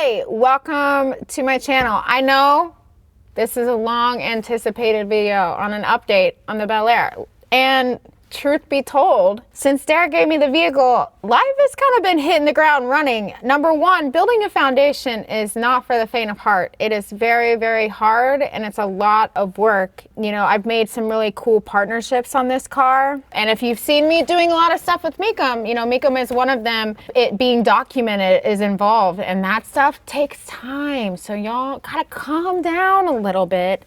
Hey, welcome to my channel. I know this is a long anticipated video on an update on the Bel Air, and truth be told, since Derek gave me the vehicle, life has kind of been hitting the ground running. Number one, building a foundation is not for the faint of heart. It is very, very hard, and it's a lot of work. You know, I've made some really cool partnerships on this car, and if you've seen me doing a lot of stuff with Mecum, you know, Mecum is one of them. It being documented is involved, and that stuff takes time, so y'all gotta calm down a little bit.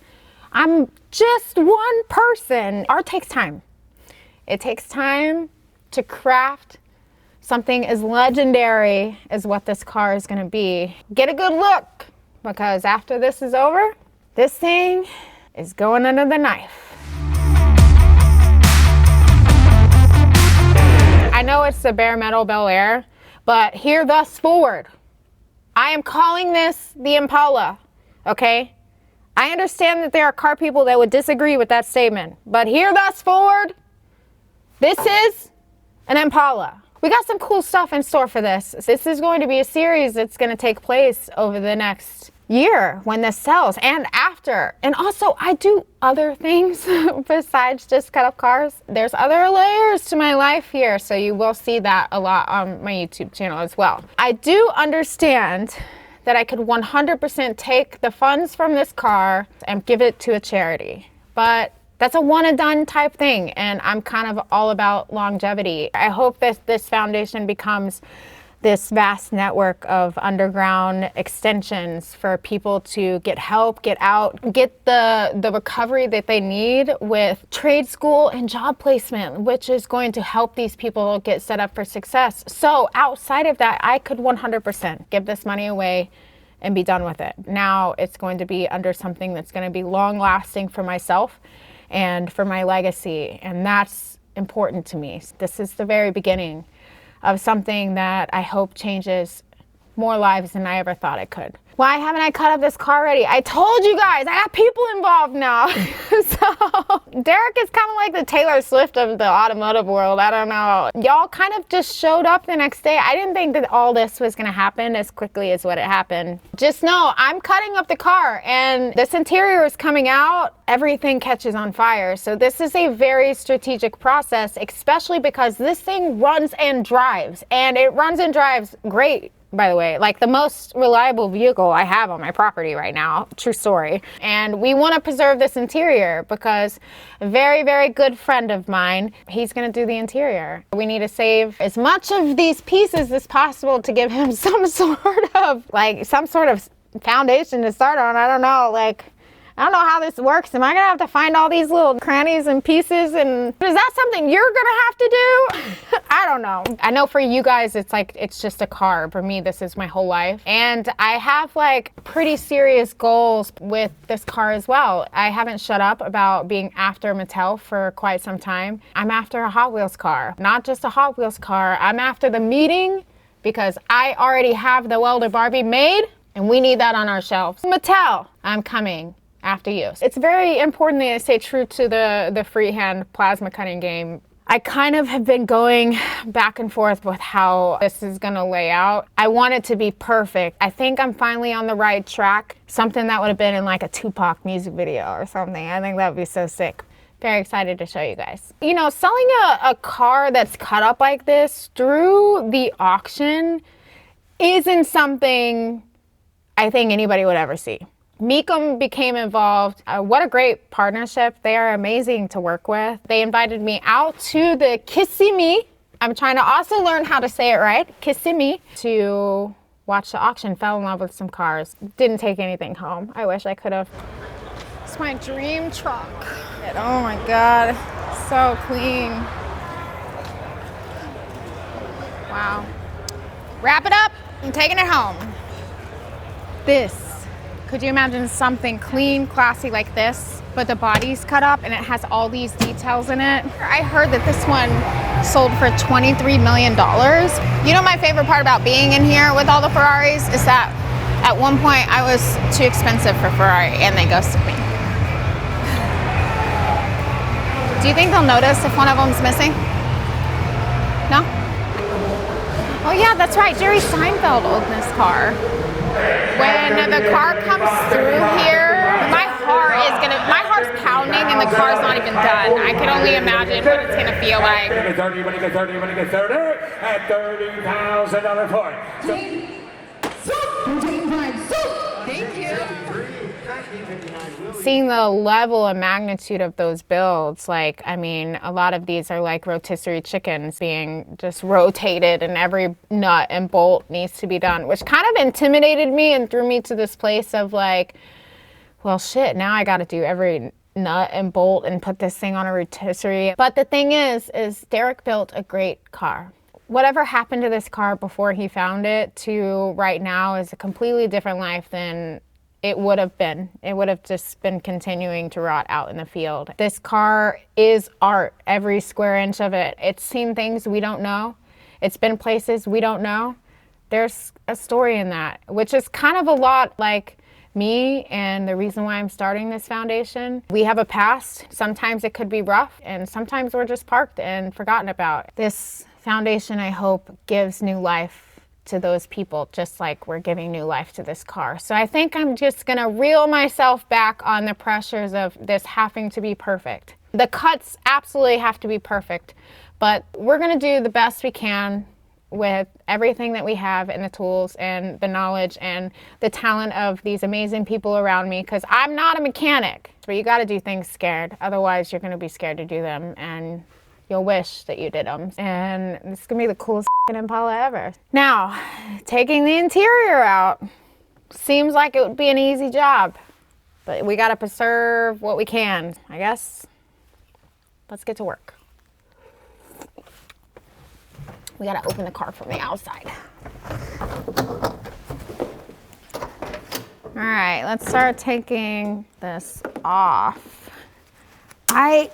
I'm just one person. Art takes time. It takes time to craft something as legendary as what this car is going to be. Get a good look, because after this is over, this thing is going under the knife. I know it's the bare metal Bel Air, but hear thus forward. I am calling this the Impala, okay? I understand that there are car people that would disagree with that statement, but hear thus forward. This is an Impala. We got some cool stuff in store for this. This is going to be a series that's going to take place over the next year when this sells and after. And also, I do other things besides just cut up cars. There's other layers to my life here, so you will see that a lot on my YouTube channel as well. I do understand that I could 100% take the funds from this car and give it to a charity, but that's a one and done type thing, and I'm kind of all about longevity. I hope that this foundation becomes this vast network of underground extensions for people to get help, get out, get the recovery that they need with trade school and job placement, which is going to help these people get set up for success. So outside of that, I could 100% give this money away and be done with it. Now it's going to be under something that's going to be long lasting for myself and for my legacy, and that's important to me. This is the very beginning of something that I hope changes more lives than I ever thought it could. Why haven't I cut up this car already? I told you guys, I got people involved now. So Derek is kind of like the Taylor Swift of the automotive world. I don't know. Y'all kind of just showed up the next day. I didn't think that all this was gonna happen as quickly as what it happened. Just know, I'm cutting up the car and this interior is coming out, everything catches on fire. So this is a very strategic process, especially because this thing runs and drives, and it runs and drives great. By the way, like the most reliable vehicle I have on my property right now. True story. And we want to preserve this interior because a very, very good friend of mine, he's going to do the interior. We need to save as much of these pieces as possible to give him some sort of foundation to start on. I don't know, I don't know how this works. Am I gonna have to find all these little crannies and pieces? And is that something you're gonna have to do? I don't know. I know for you guys, it's just a car. For me, this is my whole life. And I have pretty serious goals with this car as well. I haven't shut up about being after Mattel for quite some time. I'm after a Hot Wheels car. Not just a Hot Wheels car. I'm after the meeting because I already have the welder Barbie made and we need that on our shelves. Mattel, I'm coming after you. It's very important that I stay true to the freehand plasma cutting game. I kind of have been going back and forth with how this is gonna lay out. I want it to be perfect. I think I'm finally on the right track. Something that would have been in a Tupac music video or something. I think that would be so sick. Very excited to show you guys. You know, selling a car that's cut up like this through the auction isn't something I think anybody would ever see. Mecum became involved. What a great partnership. They are amazing to work with. They invited me out to the Kissimmee. I'm trying to also learn how to say it right. Kissimmee, to watch the auction. Fell in love with some cars. Didn't take anything home. I wish I could have. It's my dream truck. Oh my God, so clean. Wow. Wrap it up. I'm taking it home. Could you imagine something clean, classy like this, but the body's cut up and it has all these details in it? I heard that this one sold for $23 million. You know, my favorite part about being in here with all the Ferraris is that at one point I was too expensive for Ferrari and they ghosted me. Do you think they'll notice if one of them's missing? No? Oh yeah, that's right. Jerry Seinfeld owned this car. When the car comes through here, my heart's pounding and the car's not even done. I can only imagine what it's gonna feel like. At $30,000 point. Thank you. Seeing the level and magnitude of those builds, like, I mean, a lot of these are like rotisserie chickens being just rotated and every nut and bolt needs to be done, which kind of intimidated me and threw me to this place of like, well, shit, now I got to do every nut and bolt and put this thing on a rotisserie. But the thing is Derek built a great car. Whatever happened to this car before he found it to right now is a completely different life than it would have been. It would have just been continuing to rot out in the field. This car is art, every square inch of it. It's seen things we don't know. It's been places we don't know. There's a story in that, which is kind of a lot like me and the reason why I'm starting this foundation. We have a past. Sometimes it could be rough and sometimes we're just parked and forgotten about. This foundation, I hope, gives new life to those people, just like we're giving new life to this car. So I think I'm just gonna reel myself back on the pressures of this having to be perfect. The cuts absolutely have to be perfect, but we're gonna do the best we can with everything that we have and the tools and the knowledge and the talent of these amazing people around me, because I'm not a mechanic. But you gotta do things scared, otherwise you're gonna be scared to do them and you'll wish that you did them. And this is gonna be the coolest Impala ever. Now, taking the interior out seems like it would be an easy job, but we gotta preserve what we can, I guess. Let's get to work. We gotta open the car from the outside. All right, let's start taking this off. I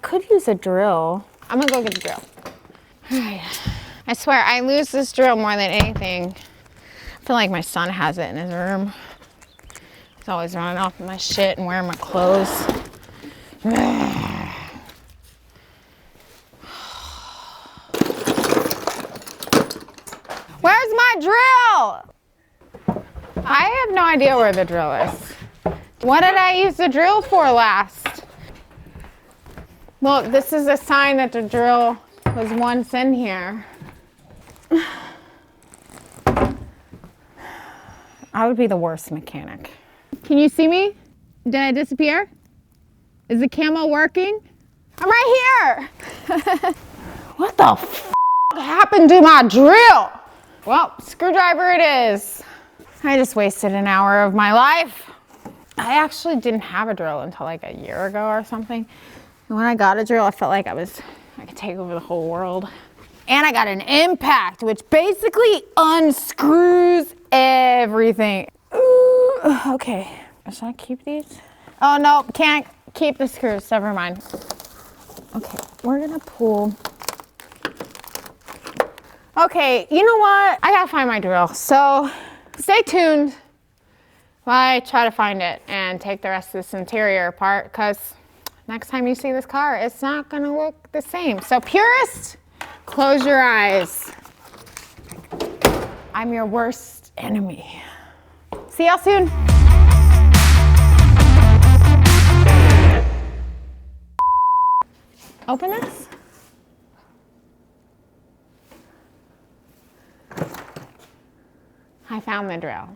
could use a drill. I'm gonna go get the drill. All right. I swear, I lose this drill more than anything. I feel like my son has it in his room. He's always running off with my shit and wearing my clothes. Where's my drill? I have no idea where the drill is. What did I use the drill for last? Look, this is a sign that the drill was once in here. I would be the worst mechanic. Can you see me? Did I disappear? Is the camo working? I'm right here. What the f happened to my drill? Well, screwdriver it is. I just wasted an hour of my life. I actually didn't have a drill until like a year ago or something. And when I got a drill, I felt like I could take over the whole world. And I got an impact, which basically unscrews everything. Ooh, okay, should I keep these? Oh no, can't keep the screws, never mind. Okay, we're gonna pull. Okay, you know what? I gotta find my drill. So stay tuned while I try to find it and take the rest of this interior apart, because next time you see this car, it's not gonna look the same. So purists, close your eyes. I'm your worst enemy. See y'all soon. Open this. I found the drill.